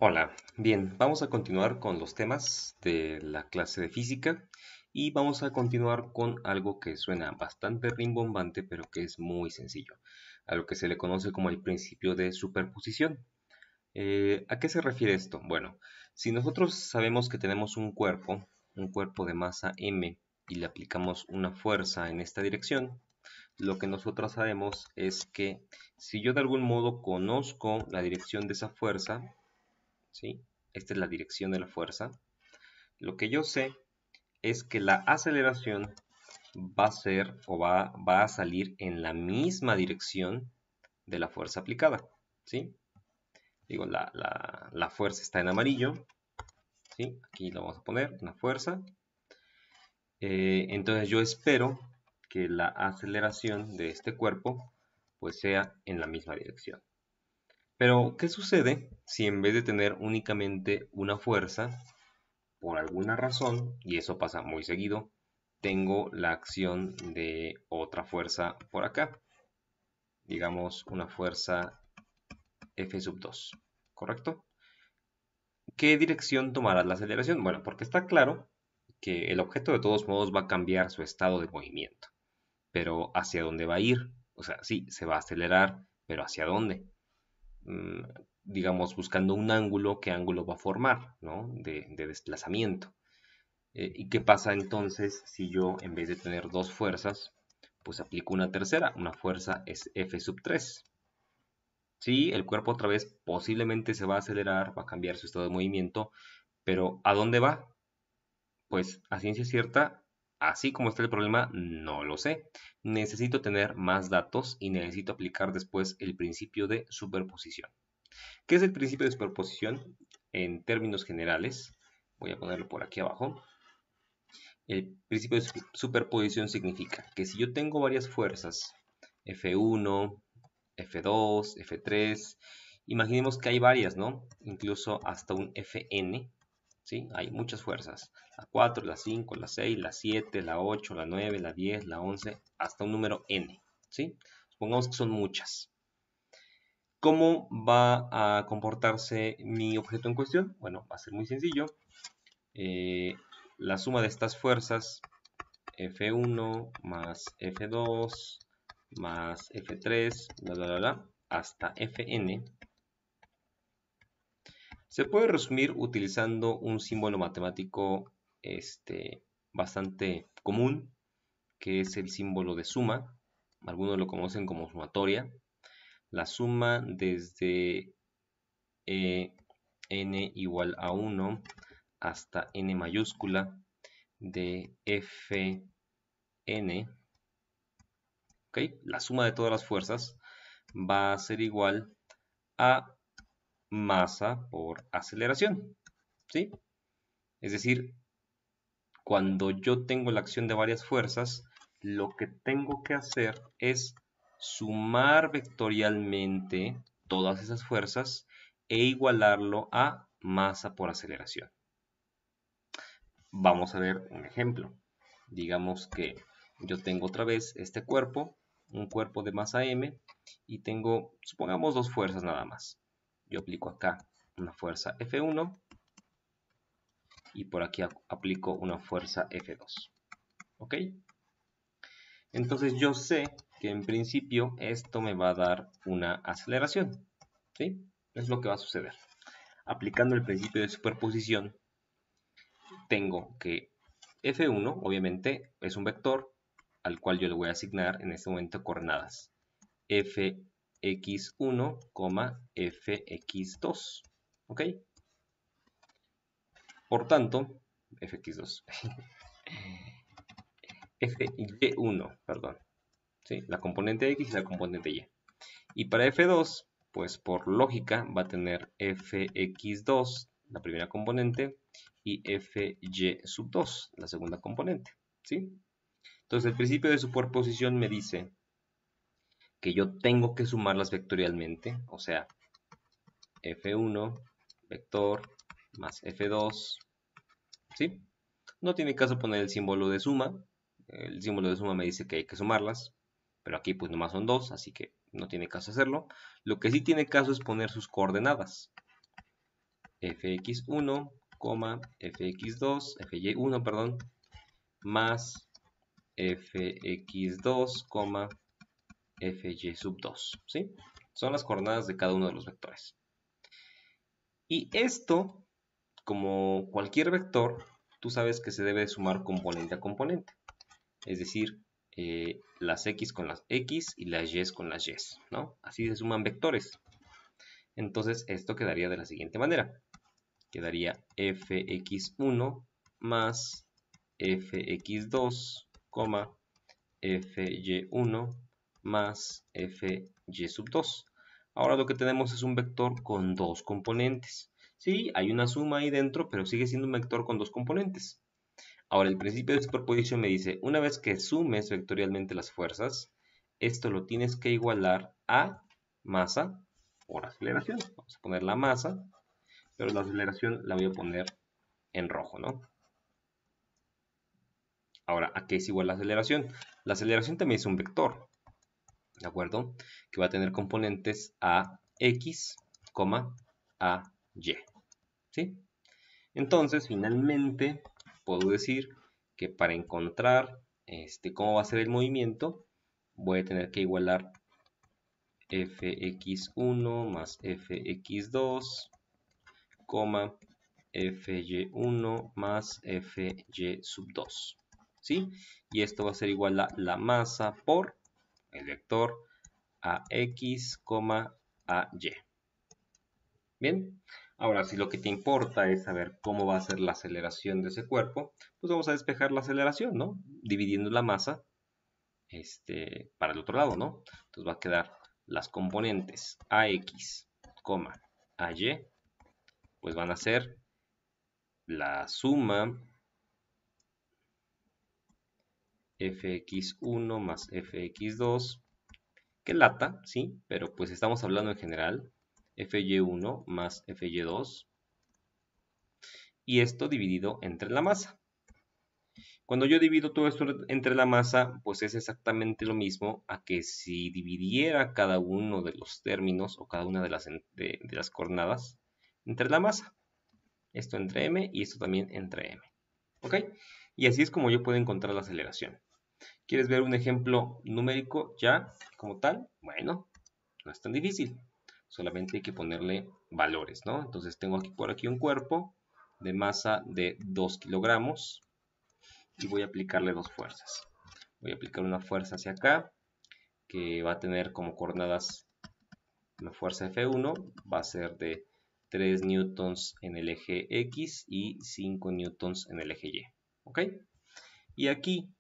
Hola, bien, vamos a continuar con los temas de la clase de física y vamos a continuar con algo que suena bastante rimbombante, pero que es muy sencillo, a lo que se le conoce como el principio de superposición. ¿A qué se refiere esto? Bueno, si nosotros sabemos que tenemos un cuerpo de masa m, y le aplicamos una fuerza en esta dirección, lo que nosotros sabemos es que si yo de algún modo conozco la dirección de esa fuerza, ¿sí? Esta es la dirección de la fuerza. Lo que yo sé es que la aceleración va a ser o va a salir en la misma dirección de la fuerza aplicada, ¿sí? Digo, la fuerza está en amarillo, ¿sí? Aquí lo vamos a poner, una fuerza. Entonces yo espero que la aceleración de este cuerpo pues sea en la misma dirección. Pero, ¿qué sucede si en vez de tener únicamente una fuerza, por alguna razón, y eso pasa muy seguido, tengo la acción de otra fuerza por acá, digamos una fuerza F sub 2, ¿correcto? ¿Qué dirección tomará la aceleración? Bueno, porque está claro que el objeto de todos modos va a cambiar su estado de movimiento, pero ¿hacia dónde va a ir? O sea, sí, se va a acelerar, pero ¿hacia dónde? Mm, digamos, buscando un ángulo, ¿qué ángulo va a formar, ¿no? De desplazamiento. ¿Y qué pasa entonces si yo, en vez de tener dos fuerzas, pues aplico una tercera? Una fuerza es F sub 3. Sí, el cuerpo otra vez posiblemente se va a acelerar, va a cambiar su estado de movimiento, pero ¿a dónde va? Pues a ciencia cierta, así como está el problema, no lo sé. Necesito tener más datos y necesito aplicar después el principio de superposición. ¿Qué es el principio de superposición? En términos generales, voy a ponerlo por aquí abajo. El principio de superposición significa que si yo tengo varias fuerzas, F1, F2, F3, imaginemos que hay varias, ¿no? Incluso hasta un Fn, ¿sí? Hay muchas fuerzas. La 4, la 5, la 6, la 7, la 8, la 9, la 10, la 11, hasta un número n, ¿sí? Supongamos que son muchas. ¿Cómo va a comportarse mi objeto en cuestión? Bueno, va a ser muy sencillo. Eh, la suma de estas fuerzas F1 más F2 más F3, hasta Fn, se puede resumir utilizando un símbolo matemático bastante común, que es el símbolo de suma. Algunos lo conocen como sumatoria. La suma desde n igual a 1 hasta n mayúscula de Fn, ¿ok? La suma de todas las fuerzas va a ser igual a masa por aceleración, ¿sí? Es decir, cuando yo tengo la acción de varias fuerzas, lo que tengo que hacer es sumar vectorialmente todas esas fuerzas e igualarlo a masa por aceleración. Vamos a ver un ejemplo. Digamos que yo tengo otra vez este cuerpo, un cuerpo de masa m, y tengo, supongamos, dos fuerzas nada más. Yo aplico acá una fuerza F1 y por aquí aplico una fuerza F2. ¿Ok? Entonces yo sé que en principio esto me va a dar una aceleración. ¿Sí? Es lo que va a suceder. Aplicando el principio de superposición, tengo que F1, obviamente, es un vector al cual yo le voy a asignar en este momento coordenadas fx1, fx2. ¿Ok? Por tanto, fx2, fy1, perdón. ¿Sí? La componente x y la componente y. Y para f2, pues por lógica va a tener fx2, la primera componente, y fy sub 2, la segunda componente. ¿Sí? Entonces el principio de superposición me dice que yo tengo que sumarlas vectorialmente, o sea, f1 vector más f2, ¿sí? No tiene caso poner el símbolo de suma, el símbolo de suma me dice que hay que sumarlas, pero aquí pues nomás son dos, así que no tiene caso hacerlo. Lo que sí tiene caso es poner sus coordenadas. fx1, fx2, fy1, perdón, más fx2, fy sub 2, ¿sí? Son las coordenadas de cada uno de los vectores. Y esto, como cualquier vector, tú sabes que se debe sumar componente a componente. Es decir, las x con las x y las y con las y, ¿no? Así se suman vectores. Entonces esto quedaría de la siguiente manera. Quedaría fx1 más fx2, fy1 más fy sub 2. Ahora lo que tenemos es un vector con dos componentes. Sí, hay una suma ahí dentro, pero sigue siendo un vector con dos componentes. Ahora, el principio de superposición me dice, una vez que sumes vectorialmente las fuerzas, esto lo tienes que igualar a masa por aceleración. Vamos a poner la masa, pero la aceleración la voy a poner en rojo, ¿no? Ahora, ¿a qué es igual la aceleración? La aceleración también es un vector, ¿de acuerdo? Que va a tener componentes a x, a y, ¿sí? Entonces, finalmente, puedo decir que para encontrar cómo va a ser el movimiento, voy a tener que igualar fx1 más fx2, fy1 más fy sub 2, ¿sí? Y esto va a ser igual a la masa por el vector ax, ay. Bien, ahora si lo que te importa es saber cómo va a ser la aceleración de ese cuerpo, pues vamos a despejar la aceleración, ¿no? Dividiendo la masa para el otro lado, ¿no? Entonces va a quedar las componentes ax, ay, pues van a ser la suma fx1 más fx2, que lata, ¿sí? Pero pues estamos hablando en general, fy1 más fy2, y esto dividido entre la masa. Cuando yo divido todo esto entre la masa, pues es exactamente lo mismo a que si dividiera cada uno de los términos o cada una de las coordenadas entre la masa. Esto entre m y esto también entre m. ¿Ok? Y así es como yo puedo encontrar la aceleración. ¿Quieres ver un ejemplo numérico ya como tal? Bueno, no es tan difícil. Solamente hay que ponerle valores, ¿no? Entonces tengo aquí por aquí un cuerpo de masa de 2 kilogramos y voy a aplicarle dos fuerzas. Voy a aplicar una fuerza hacia acá que va a tener como coordenadas la fuerza F1, va a ser de 3 newtons en el eje X y 5 newtons en el eje Y. ¿Ok? Y aquí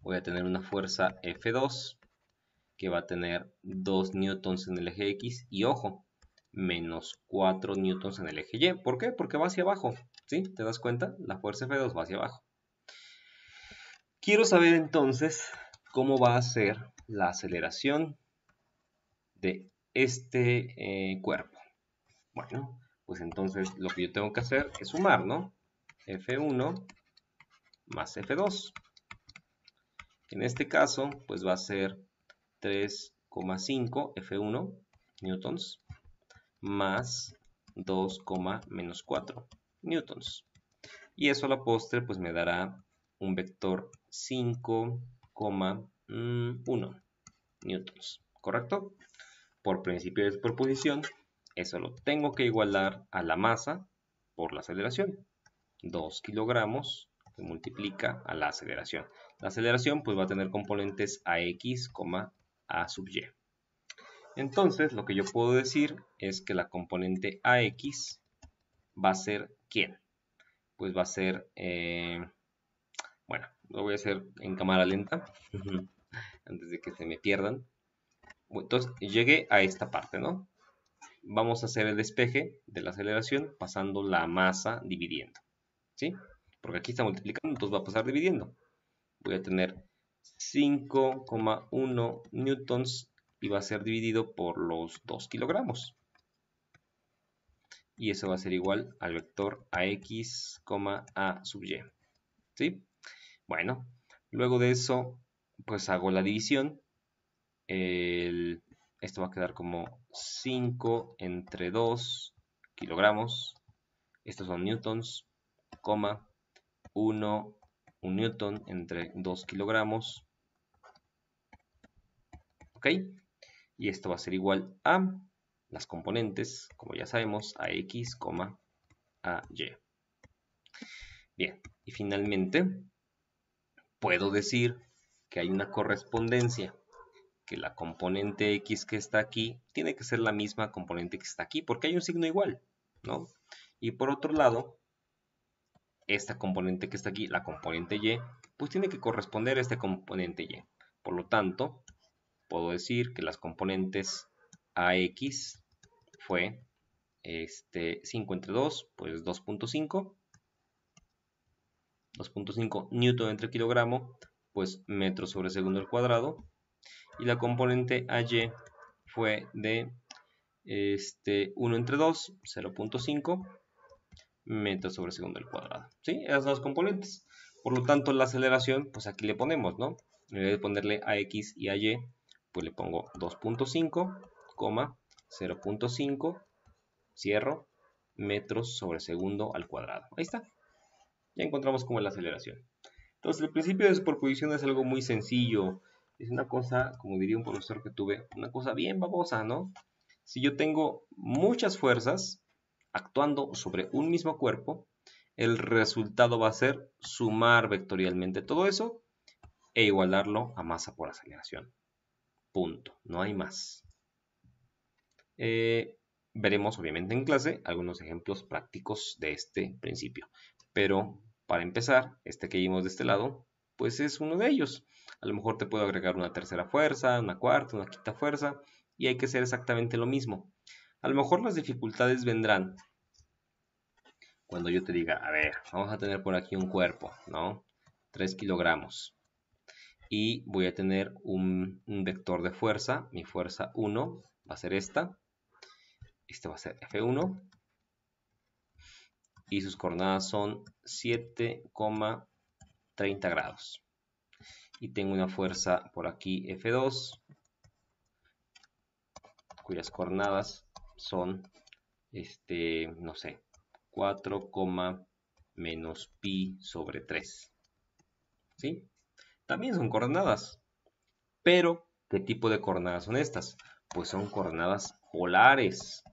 voy a tener una fuerza F2 que va a tener 2 newtons en el eje X y ojo, menos 4 newtons en el eje Y. ¿Por qué? Porque va hacia abajo. ¿Sí? ¿Te das cuenta? La fuerza F2 va hacia abajo. Quiero saber entonces cómo va a ser la aceleración de este cuerpo. Bueno, pues entonces lo que yo tengo que hacer es sumar, ¿no? F1 más F2. En este caso, pues va a ser 3,5 F1 newtons más 2, menos 4 newtons. Y eso a la postre pues me dará un vector 5,1 newtons, ¿correcto? Por principio de superposición, eso lo tengo que igualar a la masa por la aceleración. 2 kilogramos se multiplica a la aceleración. La aceleración pues va a tener componentes ax, a sub y. Entonces lo que yo puedo decir es que la componente ax va a ser ¿quién? Pues va a ser, bueno, lo voy a hacer en cámara lenta antes de que se me pierdan. Entonces llegué a esta parte, ¿no? Vamos a hacer el despeje de la aceleración pasando la masa dividiendo, ¿sí? Porque aquí está multiplicando, entonces va a pasar dividiendo. Voy a tener 5,1 newtons y va a ser dividido por los 2 kilogramos. Y eso va a ser igual al vector ax, a sub y, ¿sí? Bueno, luego de eso, pues hago la división. Esto va a quedar como 5 entre 2 kilogramos. Estos son newtons, coma, 1 newton entre 2 kilogramos. ¿Ok? Y esto va a ser igual a las componentes, como ya sabemos, a x, a y. Bien, y finalmente puedo decir que hay una correspondencia, que la componente x que está aquí tiene que ser la misma componente que está aquí, porque hay un signo igual, ¿no? Y por otro lado, esta componente que está aquí, la componente y, pues tiene que corresponder a este componente y. Por lo tanto, puedo decir que las componentes ax fue 5 entre 2, pues 2.5. 2.5 newton entre kilogramo, pues metros sobre segundo al cuadrado. Y la componente AY fue de 1 entre 2, 0.5 metros sobre segundo al cuadrado. ¿Sí? Esas dos componentes. Por lo tanto, la aceleración, pues aquí le ponemos, ¿no? En vez de ponerle AX y AY, pues le pongo 2.5, 0.5, cierro, metros sobre segundo al cuadrado. Ahí está. Ya encontramos cómo es la aceleración. Entonces, el principio de superposición es algo muy sencillo. Es una cosa, como diría un profesor que tuve, una cosa bien babosa, ¿no? Si yo tengo muchas fuerzas actuando sobre un mismo cuerpo, el resultado va a ser sumar vectorialmente todo eso e igualarlo a masa por aceleración. Punto. No hay más. Veremos obviamente en clase algunos ejemplos prácticos de este principio. Pero para empezar, este que vimos de este lado, pues es uno de ellos. A lo mejor te puedo agregar una tercera fuerza, una cuarta, una quinta fuerza, y hay que hacer exactamente lo mismo. A lo mejor las dificultades vendrán cuando yo te diga, a ver, vamos a tener por aquí un cuerpo, ¿no? 3 kilogramos. Y voy a tener un vector de fuerza, mi fuerza 1 va a ser esta. Este va a ser F1. Y sus coordenadas son 7,30 grados. Y tengo una fuerza por aquí F2, cuyas coordenadas son, no sé, 4, menos pi sobre 3. ¿Sí? También son coordenadas. Pero, ¿qué tipo de coordenadas son estas? Pues son coordenadas polares.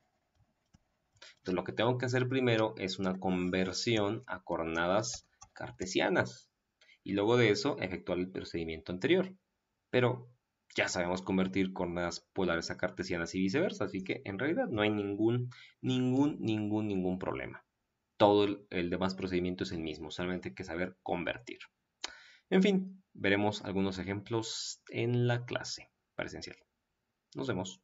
Entonces, lo que tengo que hacer primero es una conversión a coordenadas cartesianas. Y luego de eso, efectuar el procedimiento anterior. Pero ya sabemos convertir coordenadas polares a cartesianas y viceversa. Así que en realidad no hay ningún problema. Todo el demás procedimiento es el mismo. Solamente hay que saber convertir. En fin, veremos algunos ejemplos en la clase presencial. Nos vemos.